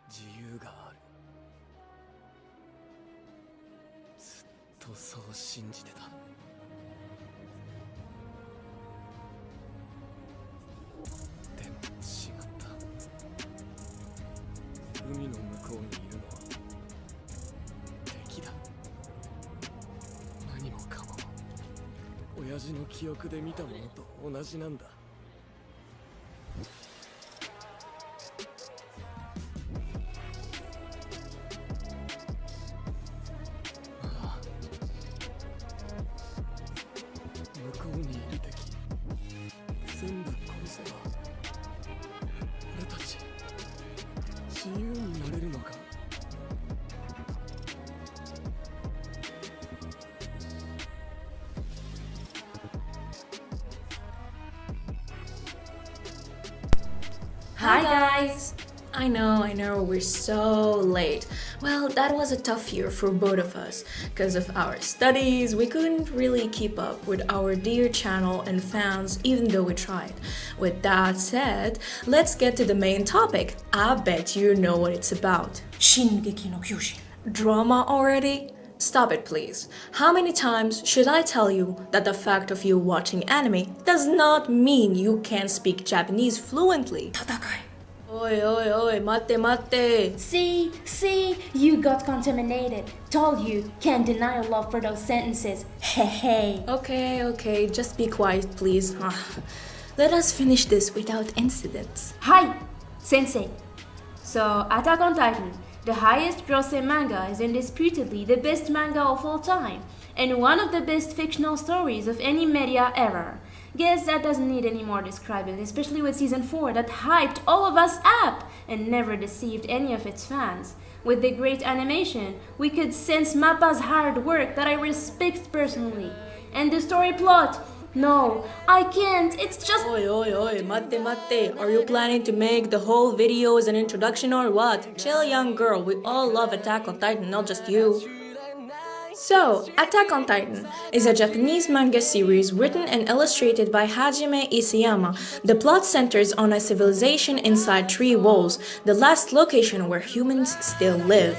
自由がある。ずっとそう信じてた。でも違った。海の向こうにいるのは敵だ。何もかも親父の記憶で見たものと同じなんだ。向こうにいる敵全部殺せば俺たち自由になれるのか。Hi guys! I know, we're so late. Well, that was a tough year for both of us. Because of our studies, we couldn't really keep up with our dear channel and fans even though we tried. With that said, let's get to the main topic. I bet you know what it's about. Shingeki no Kyojin. Drama already? Stop it, please. How many times should I tell you that the fact of you watching anime does not mean you can speak Japanese fluently? 戦い。Oi, 待って待って。 See, you got contaminated. Told you, can't deny your love for those sentences. Hey. Okay, just be quiet, please. Let us finish this without incidents. Hi, Sensei. So, Attack on Titan, the highest grossing manga, is indisputably the best manga of all time, and one of the best fictional stories of any media ever. Guess that doesn't need any more describing, especially with season 4 that hyped all of us up and never deceived any of its fans. With the great animation, we could sense Mappa's hard work that I respect personally. And the story plot, no, I can't, it's just... Oi, 待って待って. Are you planning to make the whole video as an introduction or what? Chill, young girl, we all love Attack on Titan, not just you. So, Attack on Titan is a Japanese manga series written and illustrated by Hajime Isayama. The plot centers on a civilization inside 3 walls, the last location where humans still live.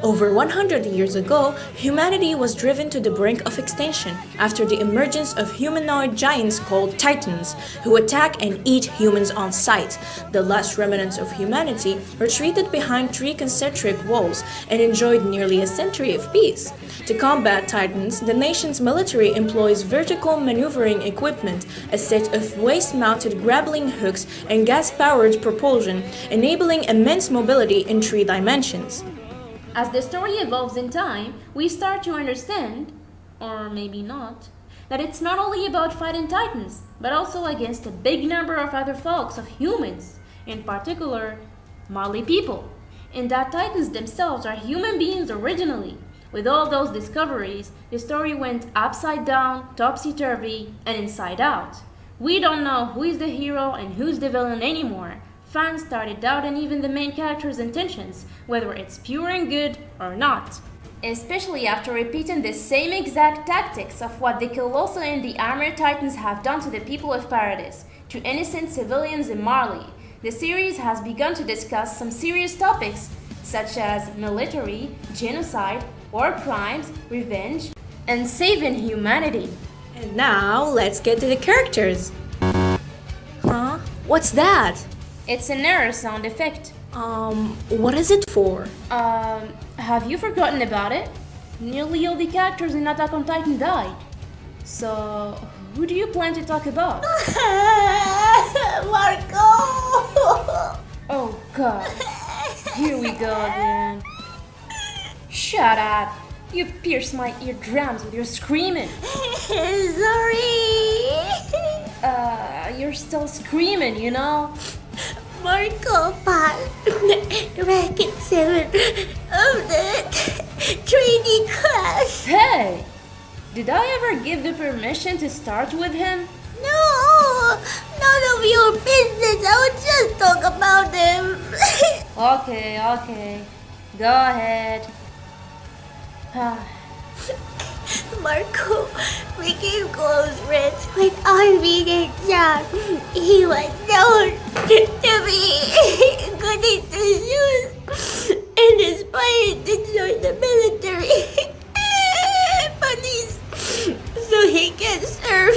Over 100 years ago, humanity was driven to the brink of extinction after the emergence of humanoid giants called Titans, who attack and eat humans on sight. The last remnants of humanity retreated behind 3 concentric walls and enjoyed nearly a century of peace. To combat Titans, the nation's military employs vertical maneuvering equipment, a set of waist-mounted grappling hooks and gas-powered propulsion, enabling immense mobility in 3 dimensions. As the story evolves in time, we start to understand, or maybe not, that it's not only about fighting titans, but also against a big number of other folks of humans, in particular, Marley people, and that titans themselves are human beings originally. With all those discoveries, the story went upside down, topsy-turvy, and inside out. We don't know who is the hero and who's the villain anymore. Fans started doubting even the main character's intentions, whether it's pure and good or not. Especially after repeating the same exact tactics of what the Colossal and the Armored Titans have done to the people of Paradise, to innocent civilians in Marley. The series has begun to discuss some serious topics, such as military, genocide, war crimes, revenge, and saving humanity. And now, let's get to the characters. Huh? What's that? It's an error sound effect. What is it for? Have you forgotten about it? Nearly all the characters in Attack on Titan died. So, who do you plan to talk about? Marco! Oh god. Here we go again. Shut up. You pierced my eardrums with your screaming. Sorry! You're still screaming, you know? Marco part Racket 7 of the training class. Hey! Did I ever give the permission to start with him? No! None of your business. I would just talk about them. Okay. Go ahead. Marco became close friends with Armin and Jack. He was known to be good at the shoes and aspired to join the military. Police, so he can serve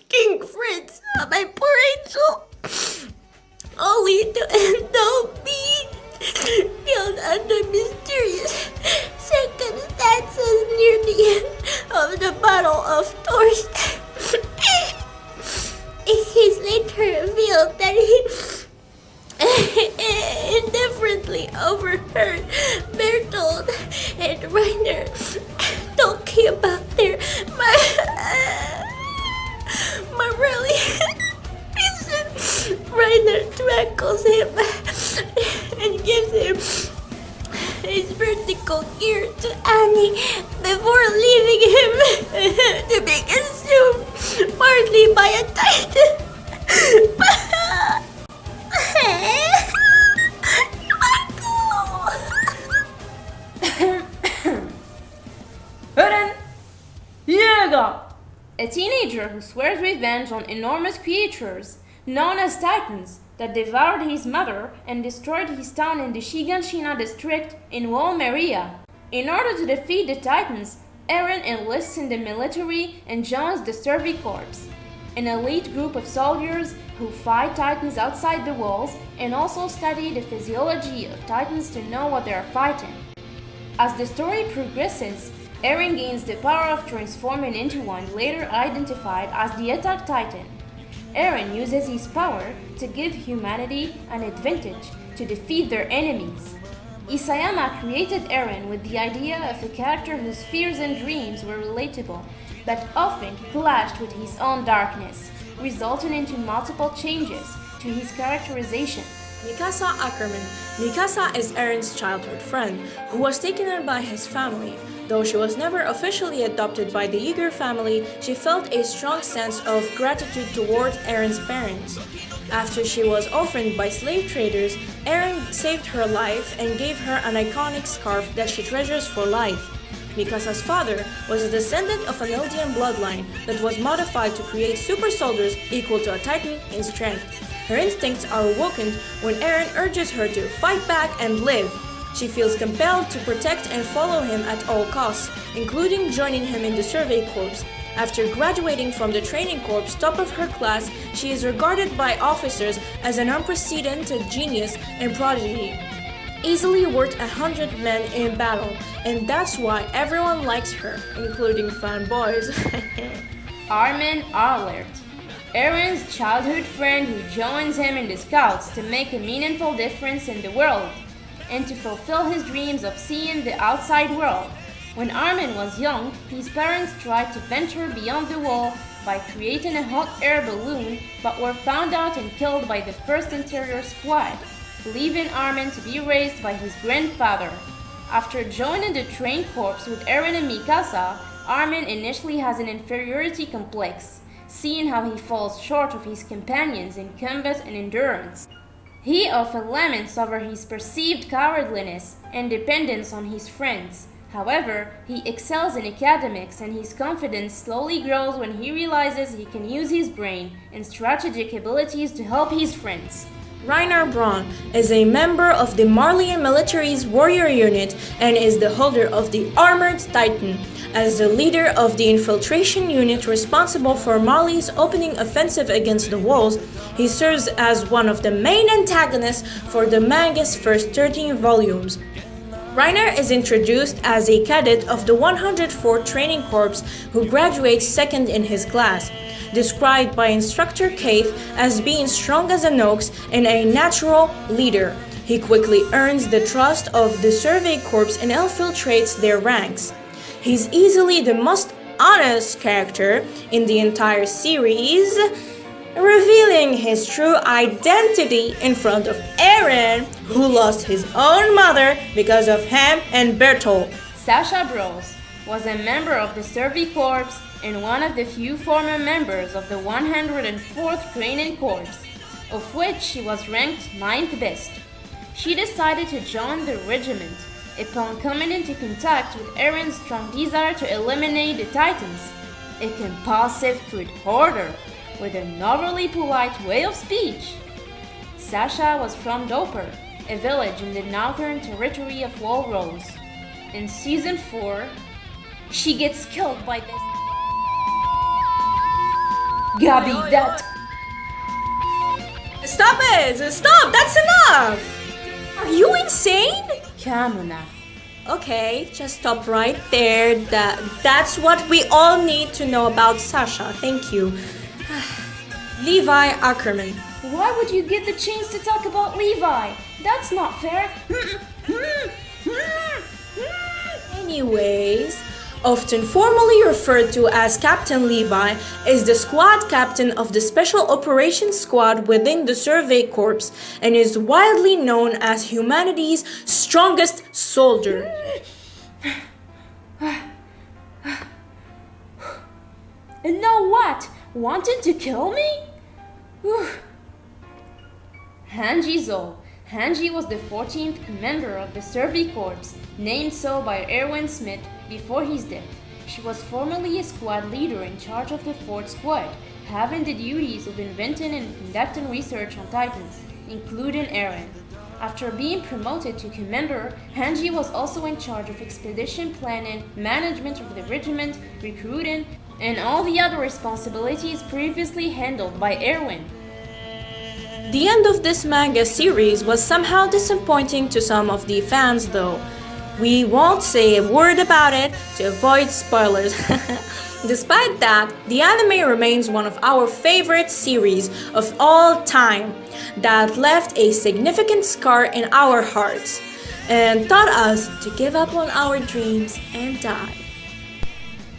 King Fritz, my poor angel, only to end up being killed under mysterious circumstances near the end of the Battle of Thorst. It is later revealed that he indifferently overheard Bertold and Rainer talking about their Marelli. Rainer tackles him and gives him his vertical gear to Annie before leaving him to be consumed partly by a titan. Eren Yeager, a teenager who swears revenge on enormous creatures known as titans that devoured his mother and destroyed his town in the Shiganshina district in Walmeria. In order to defeat the titans, Eren enlists in the military and joins the Survey Corps, an elite group of soldiers who fight titans outside the walls and also study the physiology of titans to know what they are fighting. As the story progresses, Eren gains the power of transforming into one later identified as the Attack Titan. Eren uses his power to give humanity an advantage to defeat their enemies. Isayama created Eren with the idea of a character whose fears and dreams were relatable, but often clashed with his own darkness, resulting into multiple changes to his characterization. Mikasa Ackerman. Mikasa is Eren's childhood friend, who was taken in by his family. Though she was never officially adopted by the Yeager family, she felt a strong sense of gratitude towards Eren's parents. After she was orphaned by slave traders, Eren saved her life and gave her an iconic scarf that she treasures for life. Mikasa's father was a descendant of an Eldian bloodline that was modified to create super soldiers equal to a Titan in strength. Her instincts are awoken when Eren urges her to fight back and live. She feels compelled to protect and follow him at all costs, including joining him in the Survey Corps. After graduating from the training corps top of her class, she is regarded by officers as an unprecedented genius and prodigy, easily worth 100 men in battle, and that's why everyone likes her, including fanboys. Armin Arlert, Eren's childhood friend who joins him in the Scouts to make a meaningful difference in the world and to fulfill his dreams of seeing the outside world. When Armin was young, his parents tried to venture beyond the wall by creating a hot air balloon, but were found out and killed by the 1st Interior Squad, leaving Armin to be raised by his grandfather. After joining the train corps with Eren and Mikasa, Armin initially has an inferiority complex, seeing how he falls short of his companions in combat and endurance. He often laments over his perceived cowardliness and dependence on his friends. However, he excels in academics and his confidence slowly grows when he realizes he can use his brain and strategic abilities to help his friends. Rainer Braun is a member of the Marleyan military's warrior unit and is the holder of the Armored Titan. As the leader of the infiltration unit responsible for Marley's opening offensive against the walls, he serves as one of the main antagonists for the manga's first 13 volumes. Rainer is introduced as a cadet of the 104th Training Corps who graduates second in his class. Described by instructor Keith as being strong as an ox and a natural leader, he quickly earns the trust of the Survey Corps and infiltrates their ranks. He's easily the most honest character in the entire series, revealing his true identity in front of Eren, who lost his own mother because of him and Bertolt. Sasha Bros. was a member of the Survey Corps and one of the few former members of the 104th Training Corps, of which she was ranked 9th best. She decided to join the regiment upon coming into contact with Eren's strong desire to eliminate the Titans, a compulsive food hoarder with an overly polite way of speech. Sasha was from Doper, a village in the northern territory of Walrose. In season 4, she gets killed by this Gabi, that Stop it! Stop! That's enough! Are you insane? Kamuna. Okay, just stop right there. That's what we all need to know about Sasha. Thank you. Levi Ackerman. Why would you get the chance to talk about Levi? That's not fair. Anyways, often formally referred to as Captain Levi, is the squad captain of the Special Operations Squad within the Survey Corps and is widely known as humanity's strongest soldier. And now what? Wanted to kill me? Hanji Zo. Hanji was the 14th commander of the Survey Corps, named so by Erwin Smith before his death. She was formerly a squad leader in charge of the 4th Squad, having the duties of inventing and conducting research on Titans, including Eren. After being promoted to commander, Hanji was also in charge of expedition planning, management of the regiment, recruiting, and all the other responsibilities previously handled by Erwin. The end of this manga series was somehow disappointing to some of the fans though. We won't say a word about it to avoid spoilers. Despite that, the anime remains one of our favorite series of all time that left a significant scar in our hearts and taught us to give up on our dreams and die.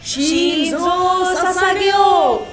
Shinzo Sasageo!